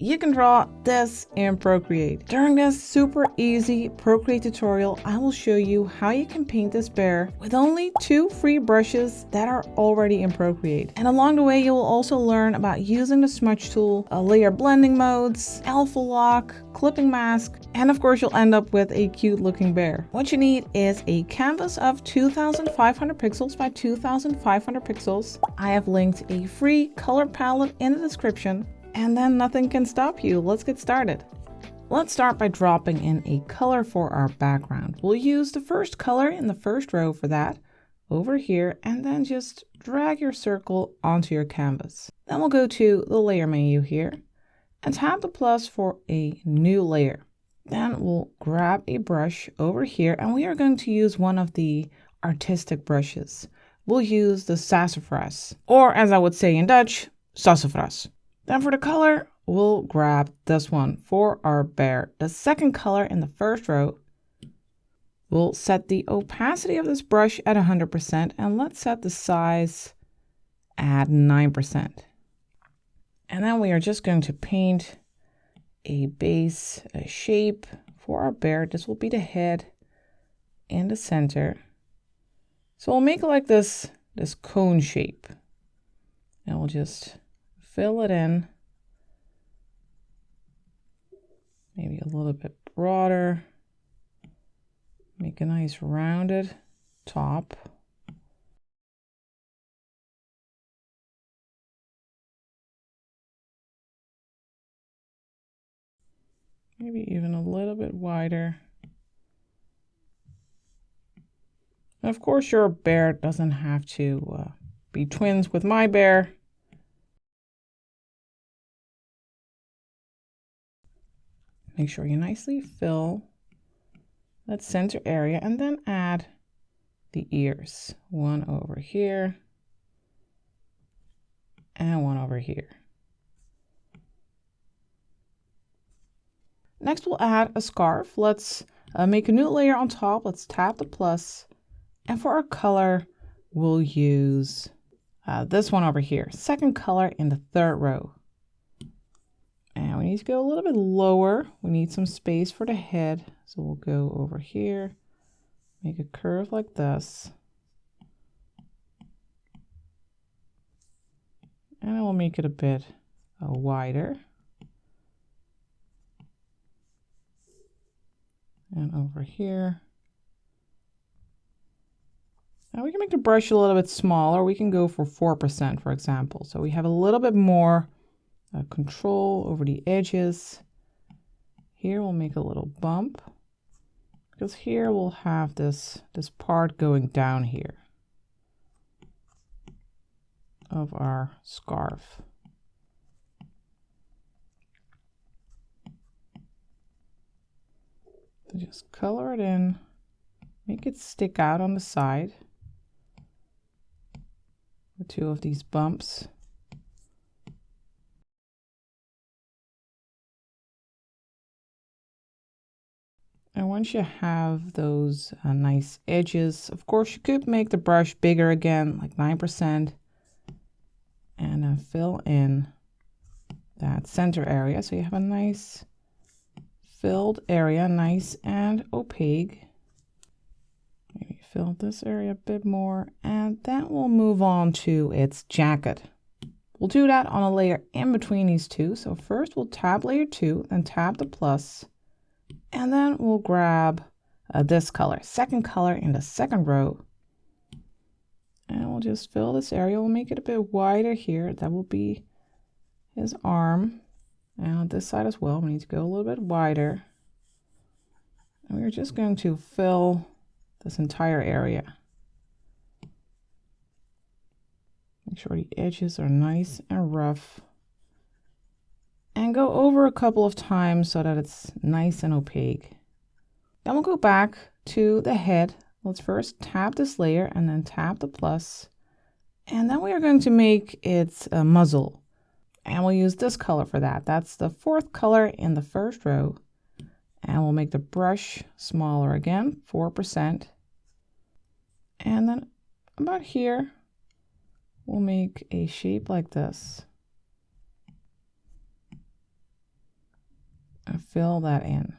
you can draw this in Procreate. During this super easy Procreate tutorial, I will show you how you can paint this bear with only 2 free brushes that are already in Procreate. And along the way, you will also learn about using the smudge tool, layer blending modes, alpha lock, clipping mask, and of course you'll end up with a cute looking bear. What you need is a canvas of 2500 pixels by 2500 pixels. I have linked a free color palette in the description, and then nothing can stop you. Let's get started. Let's start by dropping in a color for our background. We'll use the first color in the first row for that over here, and then just drag your circle onto your canvas. Then we'll go to the layer menu here and tap the plus for a new layer. Then we'll grab a brush over here, and we are going to use one of the artistic brushes. We'll use the sassafras, or as I would say in Dutch, sassafras. Then for the color, we'll grab this one for our bear. The second color in the first row. We'll set the opacity of this brush at 100%, and let's set the size at 9%. And then we are just going to paint a base, a shape for our bear. This will be the head in the center. So we'll make it like this cone shape. And we'll just fill it in. Maybe a little bit broader. Make a nice rounded top. Maybe even a little bit wider. And of course, your bear doesn't have to be twins with my bear. Make sure you nicely fill that center area and then add the ears. One over here and one over here. Next, we'll add a scarf. Let's make a new layer on top. Let's tap the plus. And for our color, we'll use this one over here. Second color in the third row. And we need to go a little bit lower. We need some space for the head. So we'll go over here, make a curve like this. And I will make it a bit wider. And over here. Now we can make the brush a little bit smaller. We can go for 4%, for example. So we have a little bit more control over the edges. Here we'll make a little bump, because here we'll have this part going down here of our scarf. So just color it in, make it stick out on the side with 2 of these bumps. And once you have those nice edges, of course, you could make the brush bigger again, like 9%, and then fill in that center area. So you have a nice filled area, nice and opaque. Maybe fill this area a bit more, and then we'll move on to its jacket. We'll do that on a layer in between these two. So first we'll tap layer 2, then tap the plus, and then we'll grab this color, second color in the second row. And we'll just fill this area. We'll make it a bit wider here. That will be his arm. And on this side as well, we need to go a little bit wider. And we're just going to fill this entire area. Make sure the edges are nice and rough. And go over a couple of times so that it's nice and opaque. Then we'll go back to the head. Let's first tap this layer and then tap the plus. And then we are going to make its muzzle. And we'll use this color for that. That's the 4th color in the first row. And we'll make the brush smaller again, 4%. And then about here, we'll make a shape like this. and fill that in.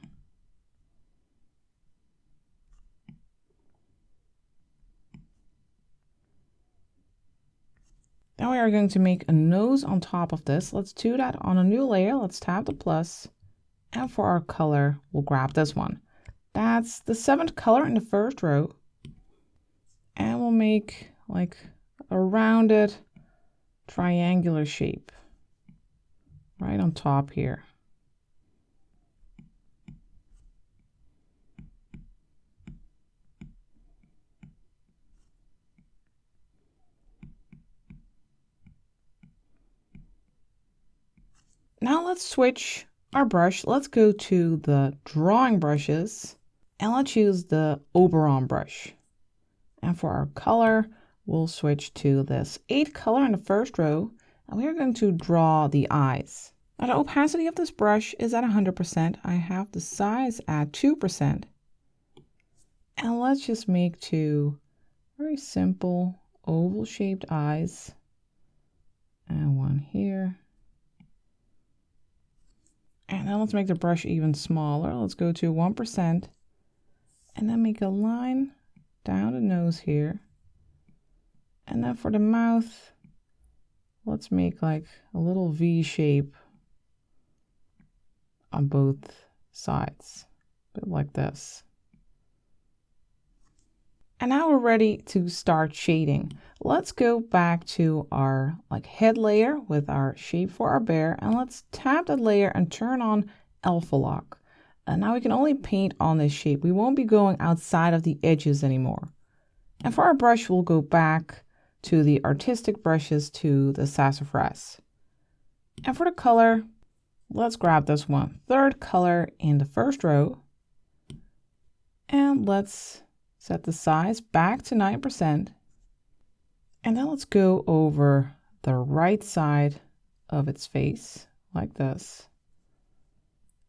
Now we are going to make a nose on top of this. Let's do that on a new layer. Let's tap the plus. And for our color, we'll grab this one. That's the 7th color in the first row. And we'll make like a rounded triangular shape right on top here. Now let's switch our brush. Let's go to the drawing brushes and let's use the Oberon brush. And for our color, we'll switch to this 8th color in the first row, and we are going to draw the eyes. Now the opacity of this brush is at 100%. I have the size at 2%. And let's just make 2 very simple oval shaped eyes. And one here. And then let's make the brush even smaller. Let's go to 1%. And then make a line down the nose here. And then for the mouth, let's make like a little V shape on both sides, a bit like this. And now we're ready to start shading. Let's go back to our head layer with our shape for our bear, and let's tap that layer and turn on alpha lock. And now we can only paint on this shape. We won't be going outside of the edges anymore. And for our brush, we'll go back to the artistic brushes to the sassafras. And for the color, let's grab this one, 3rd color in the first row. And let's set the size back to 9%. And then let's go over the right side of its face like this.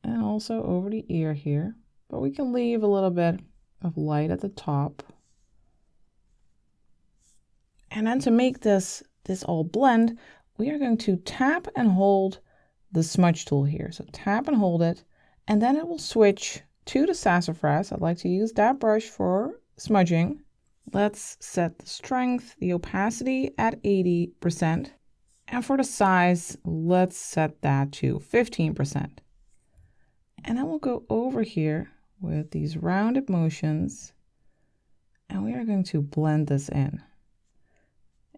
And also over the ear here. But we can leave a little bit of light at the top. And then to make this all blend, we are going to tap and hold the smudge tool here. So tap and hold it, and then it will switch to the sassafras. I'd like to use that brush for smudging. Let's set the strength, the opacity at 80%. And for the size, let's set that to 15%. And then we'll go over here with these rounded motions, and we are going to blend this in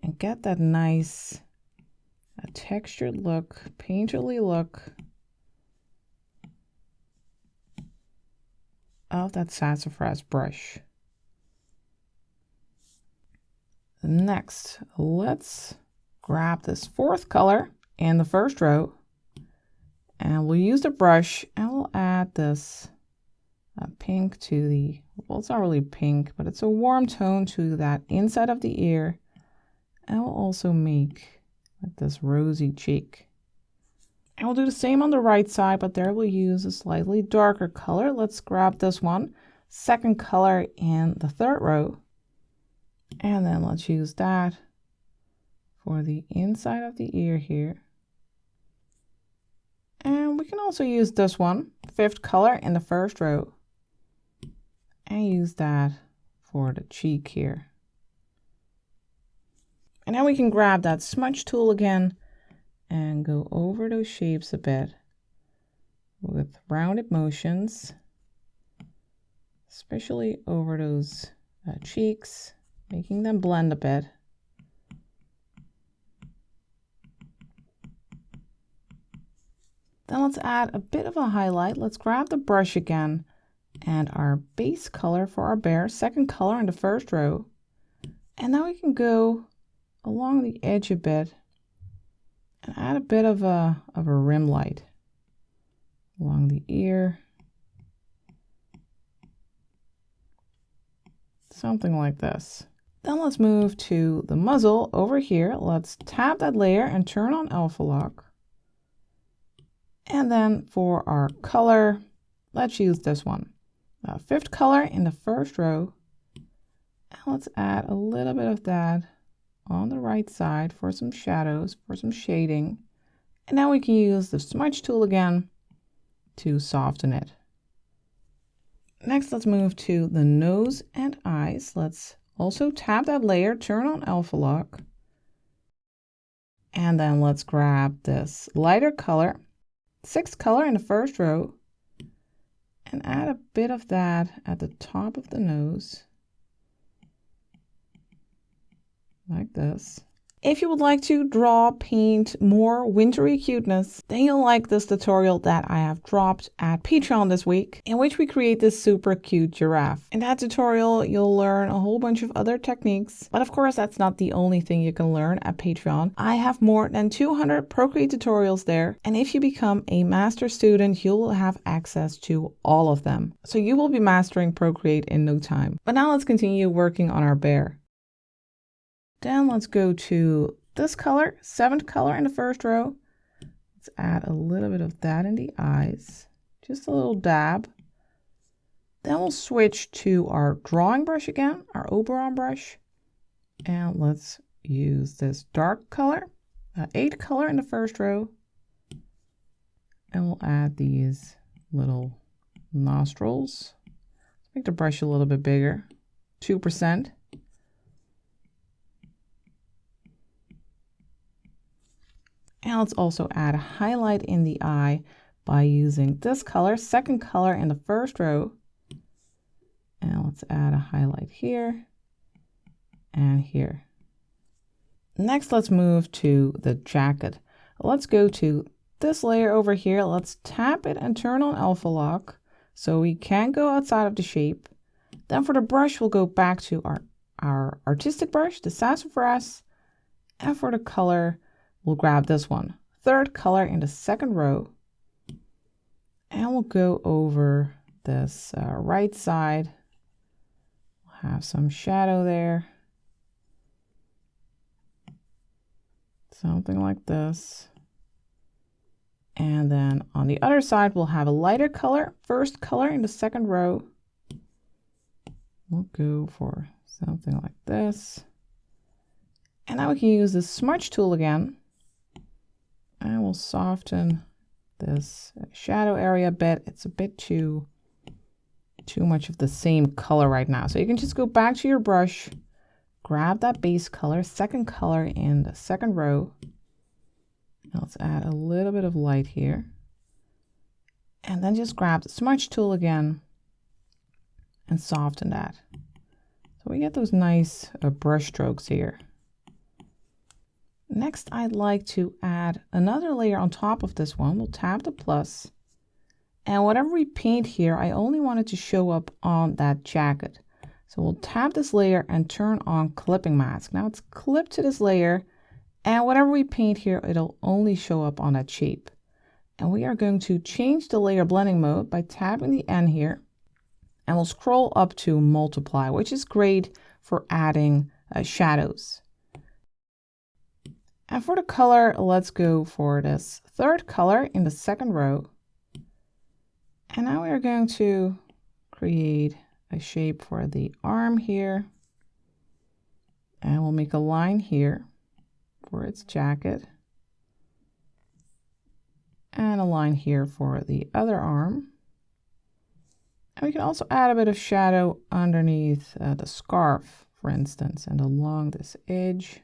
and get that nice textured look, painterly look of that sassafras brush. Next, let's grab this 4th color in the first row, and we'll use the brush and we'll add this pink to the, well, it's not really pink, but it's a warm tone to that inside of the ear. And we'll also make like this rosy cheek. And we'll do the same on the right side, but there we'll use a slightly darker color. Let's grab this one, 2nd color in the 3rd row. And then let's use that for the inside of the ear here. And we can also use this one, 5th color in the 1st row. And use that for the cheek here. And now we can grab that smudge tool again and go over those shapes a bit with rounded motions, especially over those cheeks, making them blend a bit. Then let's add a bit of a highlight. Let's grab the brush again and our base color for our bear, 2nd color in the 1st row. And now we can go along the edge a bit and add a bit of a rim light along the ear. Something like this. Then let's move to the muzzle over here. Let's tap that layer and turn on alpha lock. And then for our color, let's use this one. 5th color in the 1st row. And let's add a little bit of that on the right side for some shadows, for some shading. And now we can use the smudge tool again to soften it. Next, let's move to the nose and eyes. Let's also tap that layer, turn on alpha lock. And then let's grab this lighter color, 6th color in the first row, and add a bit of that at the top of the nose, like this. If you would like to draw, paint more wintry cuteness, then you'll like this tutorial that I have dropped at Patreon this week, in which we create this super cute giraffe. In that tutorial, you'll learn a whole bunch of other techniques, but of course that's not the only thing you can learn at Patreon. I have more than 200 Procreate tutorials there, and if you become a master student, you'll have access to all of them. So you will be mastering Procreate in no time. But now let's continue working on our bear. Then let's go to this color, 7th color in the first row. Let's add a little bit of that in the eyes, just a little dab. Then we'll switch to our drawing brush again, our Oberon brush. And let's use this dark color, 8th color in the first row. And we'll add these little nostrils. Make the brush a little bit bigger, 2%. And let's also add a highlight in the eye by using this color, 2nd color in the first row. And let's add a highlight here and here. Next, let's move to the jacket. Let's go to this layer over here. Let's tap it and turn on alpha lock so we can't go outside of the shape. Then for the brush, we'll go back to our artistic brush, the sassafras. And for the color, we'll grab this one, 3rd color in the 2nd row, and we'll go over this right side. We'll have some shadow there, something like this. And then on the other side, we'll have a lighter color, 1st color in the 2nd row. We'll go for something like this. And now we can use the smudge tool again. And we'll soften this shadow area a bit. It's a bit too much of the same color right now. So you can just go back to your brush, grab that base color, 2nd color in the 2nd row. And let's add a little bit of light here. And then just grab the smudge tool again and soften that. So we get those nice brush strokes here. Next, I'd like to add another layer on top of this one. We'll tap the plus. And whatever we paint here, I only want it to show up on that jacket. So we'll tap this layer and turn on clipping mask. Now it's clipped to this layer, and whatever we paint here, it'll only show up on that shape. And we are going to change the layer blending mode by tapping the N here. And we'll scroll up to multiply, which is great for adding shadows. And for the color, let's go for this 3rd color in the 2nd row. And now we are going to create a shape for the arm here. And we'll make a line here for its jacket. And a line here for the other arm. And we can also add a bit of shadow underneath the scarf, for instance, and along this edge.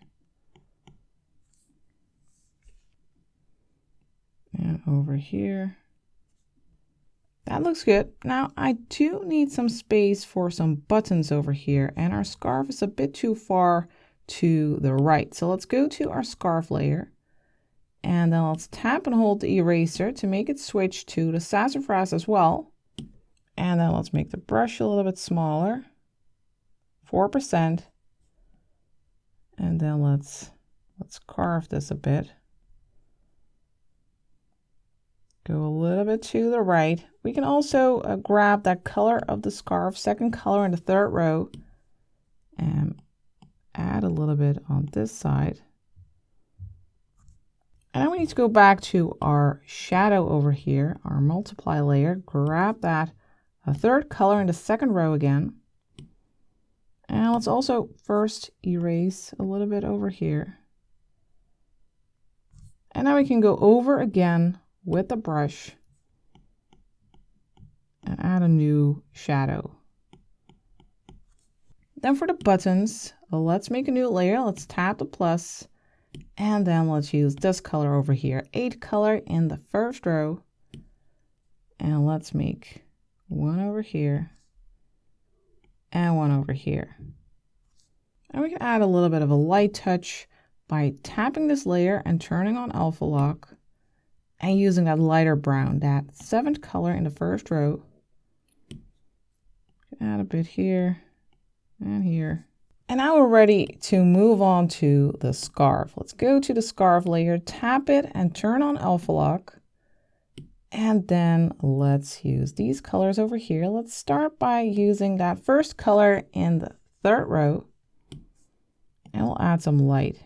And over here. That looks good. Now I do need some space for some buttons over here, and our scarf is a bit too far to the right. So let's go to our scarf layer, and then let's tap and hold the eraser to make it switch to the sassafras as well. And then let's make the brush a little bit smaller, 4%. And then let's carve this a bit. Go a little bit to the right. We can also grab that color of the scarf, 2nd color in the 3rd row, and add a little bit on this side. And then we need to go back to our shadow over here, our multiply layer, grab that, a 3rd color in the 2nd row again. And let's also first erase a little bit over here. And now we can go over again with the brush and add a new shadow. Then for the buttons, let's make a new layer. Let's tap the plus, and then let's use this color over here, 8 color in the first row. And let's make one over here and one over here. And we can add a little bit of a light touch by tapping this layer and turning on alpha lock and using that lighter brown, that 7th color in the first row. Add a bit here and here. And now we're ready to move on to the scarf. Let's go to the scarf layer, tap it and turn on alpha lock. And then let's use these colors over here. Let's start by using that first color in the 3rd row. And we'll add some light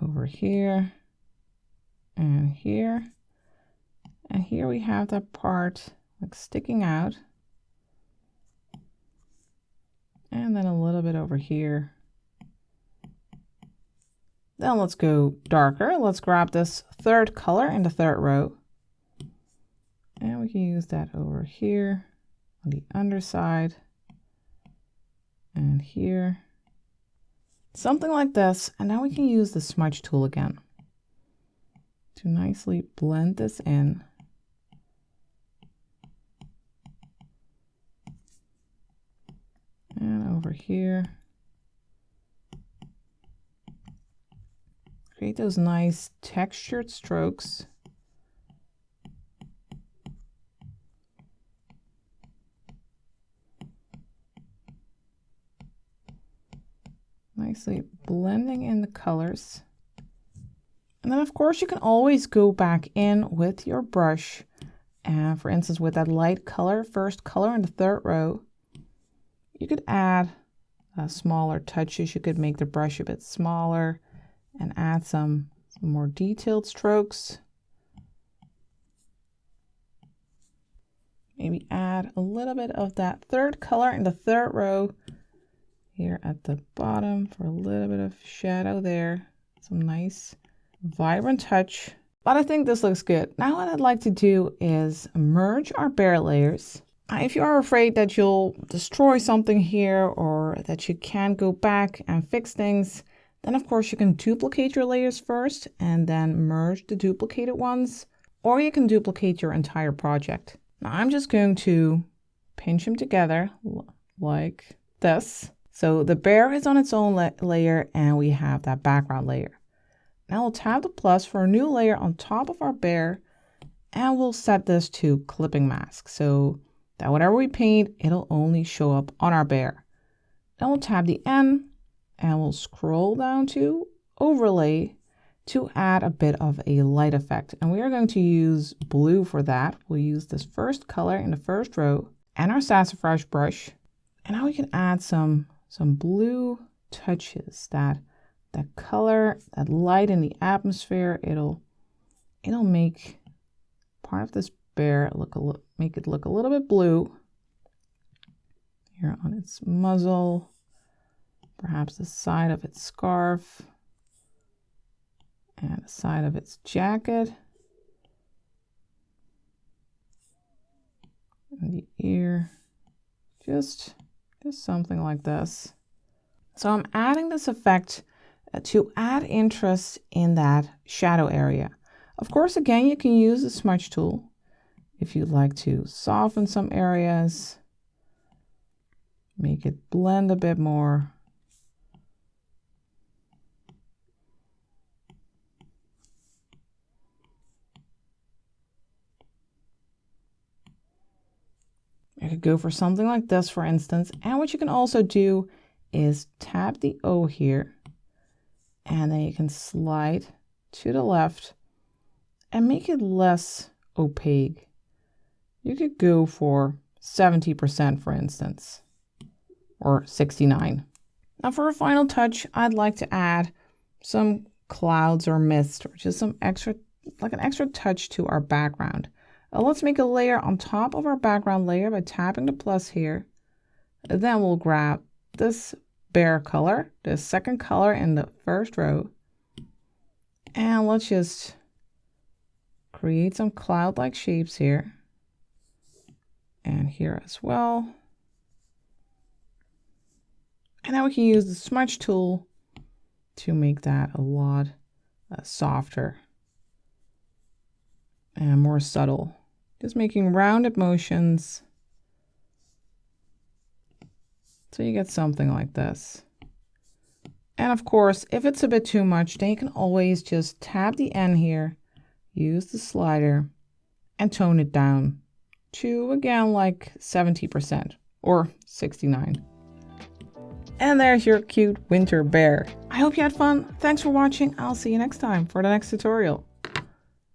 over here and here. And here we have that part like sticking out. And then a little bit over here. Then let's go darker. Let's grab this 3rd color in the 3rd row. And we can use that over here on the underside and here. Something like this. And now we can use the smudge tool again to nicely blend this in. And over here. Create those nice textured strokes. Nicely blending in the colors. And then of course you can always go back in with your brush. And for instance, with that light color, 1st color in the 3rd row, you could add smaller touches. You could make the brush a bit smaller and add some more detailed strokes. Maybe add a little bit of that 3rd color in the 3rd row here at the bottom for a little bit of shadow there. Some nice vibrant touch. But I think this looks good. Now what I'd like to do is merge our bear layers. If you are afraid that you'll destroy something here or that you can't go back and fix things, then of course you can duplicate your layers first and then merge the duplicated ones, or you can duplicate your entire project. Now I'm just going to pinch them together like this. So the bear is on its own layer and we have that background layer. Now we'll tap the plus for a new layer on top of our bear and we'll set this to clipping mask. So that whatever we paint, it'll only show up on our bear. Then we'll tap the N and we'll scroll down to overlay to add a bit of a light effect. And we are going to use blue for that. We'll use this 1st color in the 1st row and our sassafras brush. And now we can add some blue touches, that color, that light in the atmosphere. It'll make part of this bear make it look a little bit blue here on its muzzle, perhaps the side of its scarf and the side of its jacket and the ear, just something like this. So I'm adding this effect to add interest in that shadow area. Of course, again, you can use the smudge tool if you'd like to soften some areas, make it blend a bit more. You could go for something like this, for instance. And what you can also do is tap the O here, and then you can slide to the left and make it less opaque. You could go for 70%, for instance, or 69. Now for a final touch, I'd like to add some clouds or mist, or just some extra, like an extra touch to our background. Let's make a layer on top of our background layer by tapping the plus here. Then we'll grab this bear color, the 2nd color in the 1st row, and let's just create some cloud-like shapes here. and here as well. And now we can use the smudge tool to make that a lot softer and more subtle. Just making rounded motions so you get something like this. And of course, if it's a bit too much, then you can always just tap the end here, use the slider, and tone it down to, again, like 70% or 69%. And there's your cute winter bear. I hope you had fun. Thanks for watching. I'll see you next time for the next tutorial.